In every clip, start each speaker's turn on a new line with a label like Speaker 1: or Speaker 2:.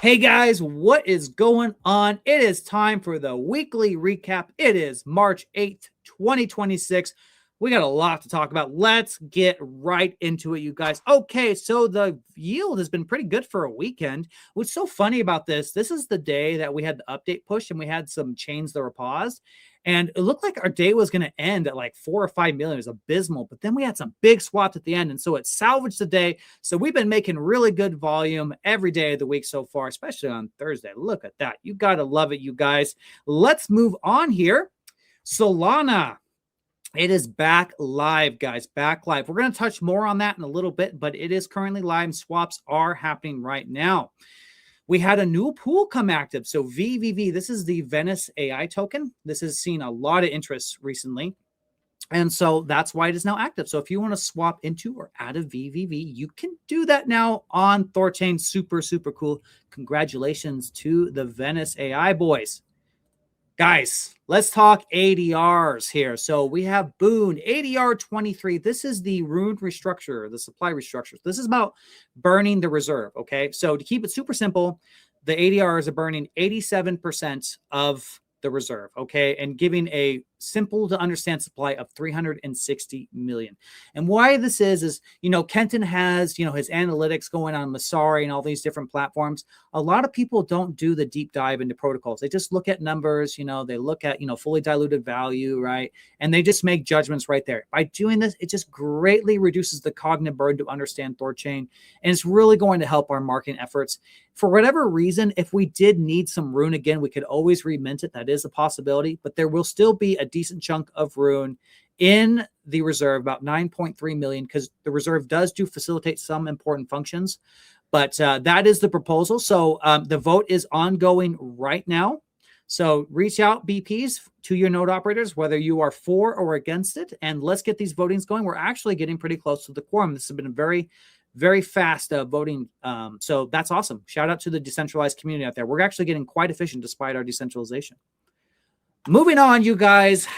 Speaker 1: Hey guys, what is going on? It is time for the weekly recap. It is March 8th, 2026. We got a lot to talk about. Let's get right into it, you guys. Okay, so the yield has been pretty good for a weekend. What's so funny about this is the day that we had the update push and we had some chains that were paused. And it looked like our day was going to end at like 4 or 5 million. It was abysmal. But then we had some big swaps at the end. And so it salvaged the day. So we've been making really good volume every day of the week so far, especially on Thursday. Look at that. You got to love it, you guys. Let's move on here. Solana. It is back live, guys. Back live. We're going to touch more on that in a little bit, but it is currently live. Swaps are happening right now. We had a new pool come active. So VVV, this is the Venice AI token. This has seen a lot of interest recently. And so that's why it is now active. So if you want to swap into or out of VVV, you can do that now on THORChain. Super, super cool. Congratulations to the Venice AI boys. Guys, let's talk ADRs here. So we have Boon, ADR 23. This is the Rune restructure, the supply restructure. This is about burning the reserve, okay? So to keep it super simple, the ADRs are burning 87% of the reserve, okay, and giving a simple to understand supply of 360 million. And why this is Kenton has his analytics going on Masari and all these different platforms. A lot of people don't do the deep dive into protocols. They just look at numbers, they look at fully diluted value, right, and they just make judgments right there. By doing this, it just greatly reduces the cognitive burden to understand THORChain, and it's really going to help our marketing efforts. For whatever reason, if we did need some Rune again, we could always remint it. That is a possibility, but there will still be a decent chunk of Rune in the reserve, about 9.3 million, because the reserve does facilitate some important functions. But that is the proposal. So the vote is ongoing right now. So reach out, BPs, to your node operators, whether you are for or against it, and let's get these votings going. We're actually getting pretty close to the quorum. This has been a very fast voting. So that's awesome. Shout out to the decentralized community out there. We're actually getting quite efficient despite our decentralization. Moving on, you guys.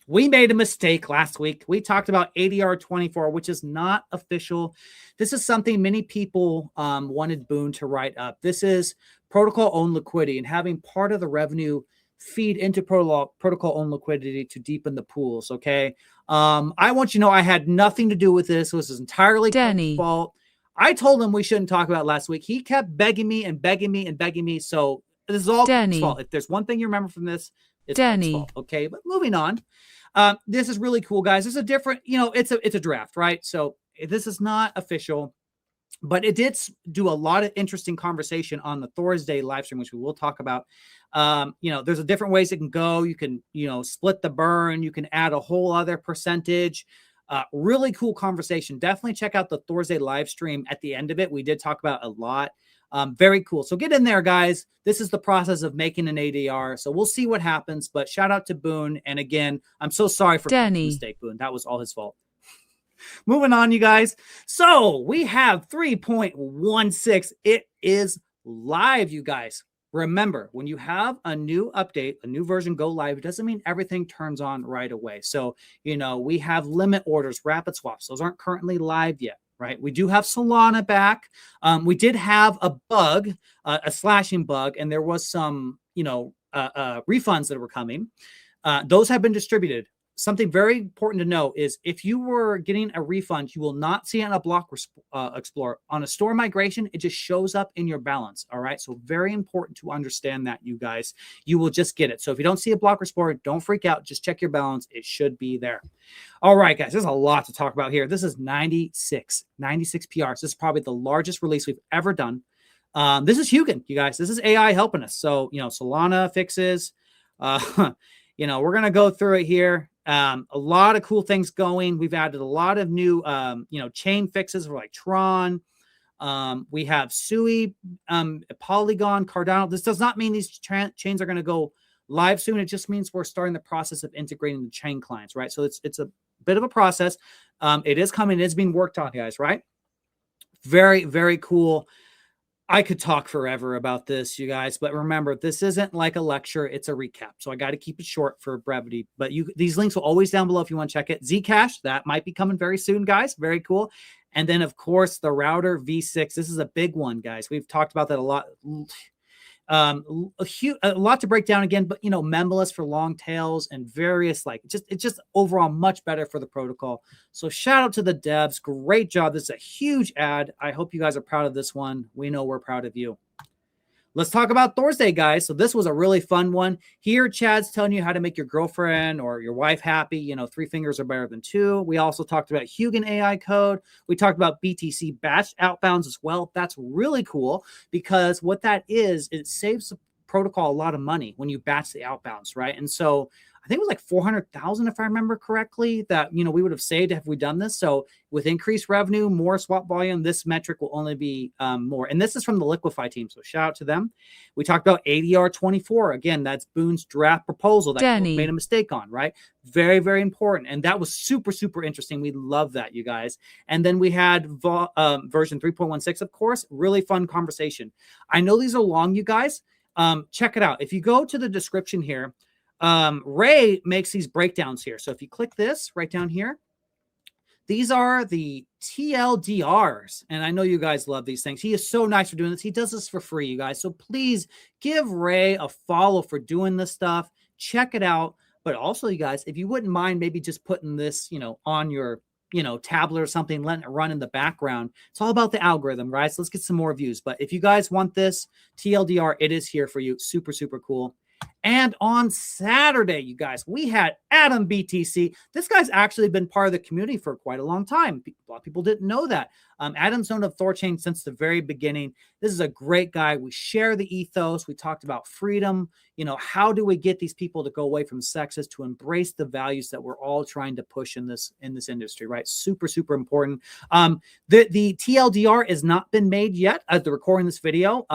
Speaker 1: We made a mistake last week. We talked about ADR 24, which is not official. This is something many people wanted Boon to write up. This is protocol-owned liquidity and having part of the revenue feed into protocol-owned liquidity to deepen the pools, okay? I want you to know I had nothing to do with this. It was entirely Danny's fault. I told him we shouldn't talk about it last week. He kept begging me and begging me and begging me. So this is all Danny's fault. If there's one thing you remember from this, it's Danny's fault, okay? But moving on. This is really cool, guys. This is a different, it's a draft, right? So this is not official, but it did do a lot of interesting conversation on the Thursday live stream, which we will talk about. There's a different ways it can go. You can, split the burn. You can add a whole other percentage. Really cool conversation. Definitely check out the Thursday live stream at the end of it. We did talk about a lot. Very cool. So get in there, guys. This is the process of making an ADR. So we'll see what happens, but shout out to Boon. And again, I'm so sorry for the mistake, Boon. That was all his fault. Moving on, you guys. So we have 3.16. It is live, you guys. Remember, when you have a new update, a new version go live, it doesn't mean everything turns on right away. So, we have limit orders, rapid swaps. Those aren't currently live yet. Right. We do have Solana back. We did have a bug, a slashing bug, and there was some, refunds that were coming. Those have been distributed. Something very important to know is if you were getting a refund, you will not see it on a block explorer. On a store migration, it just shows up in your balance. All right. So very important to understand that, you guys. You will just get it. So if you don't see a block explorer, don't freak out. Just check your balance. It should be there. All right, guys. There's a lot to talk about here. This is 96 PRs. This is probably the largest release we've ever done. This is Hugin, you guys. This is AI helping us. So, Solana fixes. We're going to go through it here. A lot of cool things going. We've added a lot of new, chain fixes for like Tron. We have Sui, Polygon, Cardano. This does not mean these chains are going to go live soon. It just means we're starting the process of integrating the chain clients, right? So it's a bit of a process. It is coming. It is being worked on, guys, right? Very, very cool. I could talk forever about this, you guys, but remember, this isn't like a lecture, it's a recap. So I got to keep it short for brevity, but these links will always down below if you want to check it. Zcash, that might be coming very soon, guys. Very cool. And then, of course, the router V6. This is a big one, guys. We've talked about that a lot. A lot to break down again, but memberless for long tails and various it's just overall much better for the protocol. So shout out to the devs, great job. This is a huge ad. I hope you guys are proud of this one. We know we're proud of you. Let's talk about Thursday, guys. So this was a really fun one. Here, Chad's telling you how to make your girlfriend or your wife happy. 3 fingers are better than 2. We also talked about Hugin AI code. We talked about BTC batch outbounds as well. That's really cool because what that is, it saves the protocol a lot of money when you batch the outbounds, right? And so I think it was like 400,000, if I remember correctly, that, we would have saved if we done this. So with increased revenue, more swap volume, this metric will only be more. And this is from the Liquify team. So shout out to them. We talked about ADR 24. Again, that's Boone's draft proposal that we made a mistake on, right? Very, very important. And that was super, super interesting. We love that, you guys. And then we had version 3.16, of course, really fun conversation. I know these are long, you guys. Check it out. If you go to the description here, Ray makes these breakdowns here. So if you click this right down here, these are the TLDRs. And I know you guys love these things. He is so nice for doing this. He does this for free, you guys. So please give Ray a follow for doing this stuff. Check it out. But also, you guys, if you wouldn't mind maybe just putting this, on your tablet or something, letting it run in the background. It's all about the algorithm, right? So let's get some more views. But if you guys want this TLDR, it is here for you. Super, super cool. And on Saturday, you guys, we had Adam BTC. This guy's actually been part of the community for quite a long time. A lot of people didn't know that. Adam's known of THORChain since the very beginning. This is a great guy. We share the ethos. We talked about freedom. How do we get these people to go away from sexes to embrace the values that we're all trying to push in this industry, right? Super, super important. The TLDR has not been made yet as the recording this video.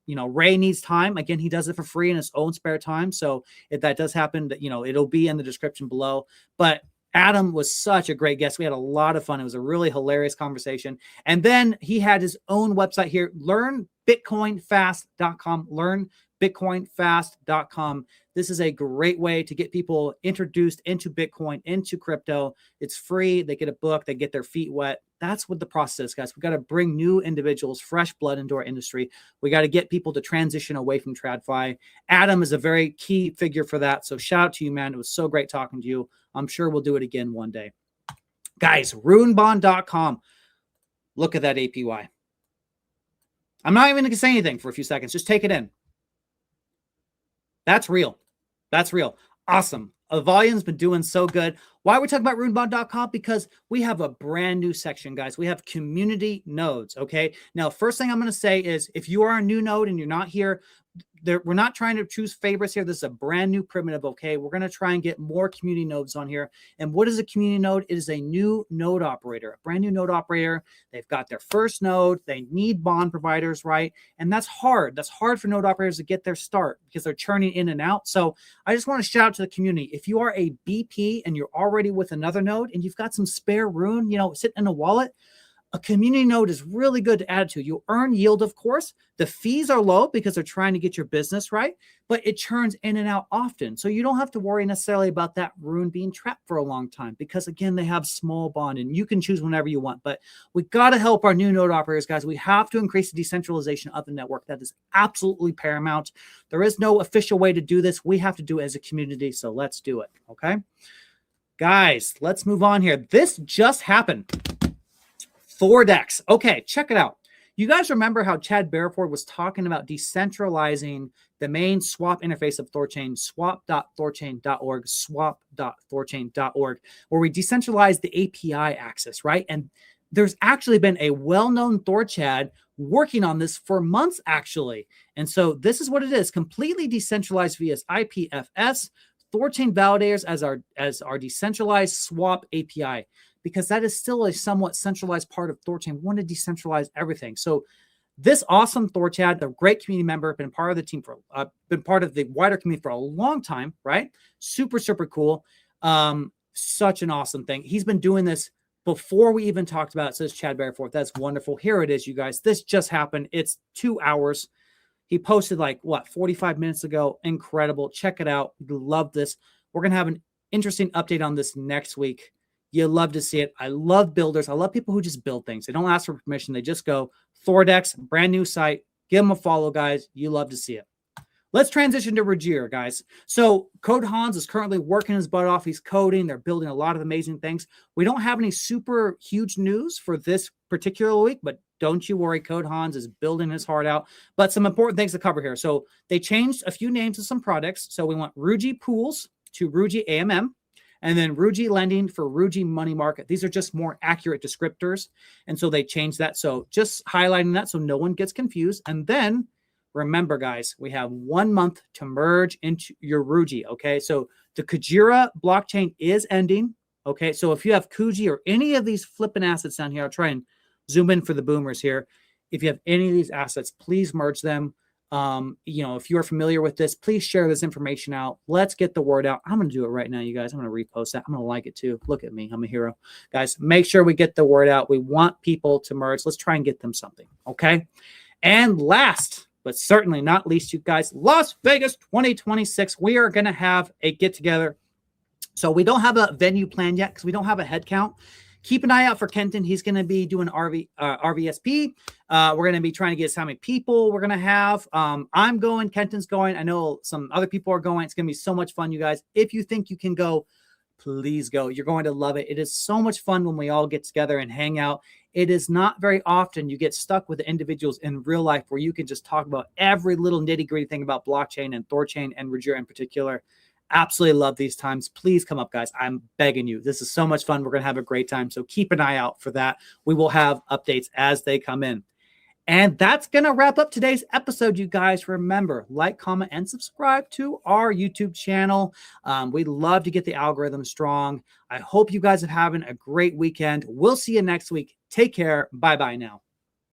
Speaker 1: Ray needs time. Again, he does it for free in his own spare time. So if that does happen, it'll be in the description below. But Adam was such a great guest. We had a lot of fun. It was a really hilarious conversation. And then he had his own website here, learnbitcoinfast.com, learnbitcoinfast.com. This is a great way to get people introduced into Bitcoin, into crypto. It's free. They get a book. They get their feet wet. That's what the process is, guys. We got to bring new individuals, fresh blood into our industry. We got to get people to transition away from TradFi. Adam is a very key figure for that. So shout out to you, man. It was so great talking to you. I'm sure we'll do it again one day. Guys, runebond.com. Look at that APY. I'm not even going to say anything for a few seconds. Just take it in. That's real. That's real. Awesome. The volume's been doing so good. Why are we talking about runebond.com? Because we have a brand new section, guys. We have community nodes, okay? Now, first thing I'm going to say is if you are a new node and you're not here, we're not trying to choose favorites here. This is a brand new primitive, okay? We're going to try and get more community nodes on here. And what is a community node? It is a new node operator, a brand new node operator. They've got their first node. They need bond providers, right? And that's hard. That's hard for node operators to get their start because they're churning in and out. So I just want to shout out to the community. If you are a BP and you're already with another node and you've got some spare Rune, sitting in a wallet, a community node is really good to add to. You earn yield, of course. The fees are low because they're trying to get your business right, but it churns in and out often. So you don't have to worry necessarily about that Rune being trapped for a long time because, again, they have small bond and you can choose whenever you want. But we got to help our new node operators, guys. We have to increase the decentralization of the network. That is absolutely paramount. There is no official way to do this. We have to do it as a community. So let's do it. Okay, guys, let's move on here. This just happened. THORDEX. Okay, check it out. You guys remember how Chad Barraford was talking about decentralizing the main swap interface of THORChain, swap.thorchain.org, swap.thorchain.org, where we decentralize the API access, right? And there's actually been a well-known THORChad working on this for months, actually. And so this is what it is, completely decentralized via IPFS, THORChain validators as our decentralized swap API. Because that is still a somewhat centralized part of THORChain. We want to decentralize everything. So this awesome THORChad, a great community member, been part of the team been part of the wider community for a long time, right? Super, super cool. Such an awesome thing. He's been doing this before we even talked about it, says Chad Bearforth. That's wonderful. Here it is, you guys. This just happened. It's 2 hours. He posted 45 minutes ago. Incredible. Check it out. You love this. We're going to have an interesting update on this next week. You love to see it. I love builders. I love people who just build things. They don't ask for permission. They just go. THORDEX, brand new site. Give them a follow, guys. You love to see it. Let's transition to Rujira, guys. So Code Hans is currently working his butt off. He's coding. They're building a lot of amazing things. We don't have any super huge news for this particular week, but don't you worry. Code Hans is building his heart out. But some important things to cover here. So they changed a few names of some products. So we want Ruji Pools to Ruji AMM, and then Ruji Lending for Ruji Money Market. These are just more accurate descriptors. And so they changed that. So just highlighting that so no one gets confused. And then remember, guys, we have 1 month to merge into your Ruji, okay? So the Kujira blockchain is ending, okay? So if you have Kuji or any of these flipping assets down here, I'll try and zoom in for the boomers here. If you have any of these assets, please merge them. If you're familiar with this, please share this information out. Let's get the word out. I'm going to do it right now, you guys. I'm going to repost that. I'm going to like it too. Look at me. I'm a hero. Guys, make sure we get the word out. We want people to merge. Let's try and get them something, okay? And last, but certainly not least, you guys, Las Vegas 2026. We are going to have a get-together. So we don't have a venue planned yet because we don't have a head count. Keep an eye out for Kenton. He's going to be doing RVSP. We're going to be trying to get how many people we're going to have. I'm going. Kenton's going. I know some other people are going. It's going to be so much fun, you guys. If you think you can go, please go. You're going to love it. It is so much fun when we all get together and hang out. It is not very often you get stuck with the individuals in real life where you can just talk about every little nitty-gritty thing about blockchain and THORChain and Rujira in particular. Absolutely love these times. Please come up, guys. I'm begging you. This is so much fun. We're going to have a great time. So keep an eye out for that. We will have updates as they come in. And that's going to wrap up today's episode, you guys. Remember, like, comment, and subscribe to our YouTube channel. We'd love to get the algorithm strong. I hope you guys are having a great weekend. We'll see you next week. Take care. Bye-bye now.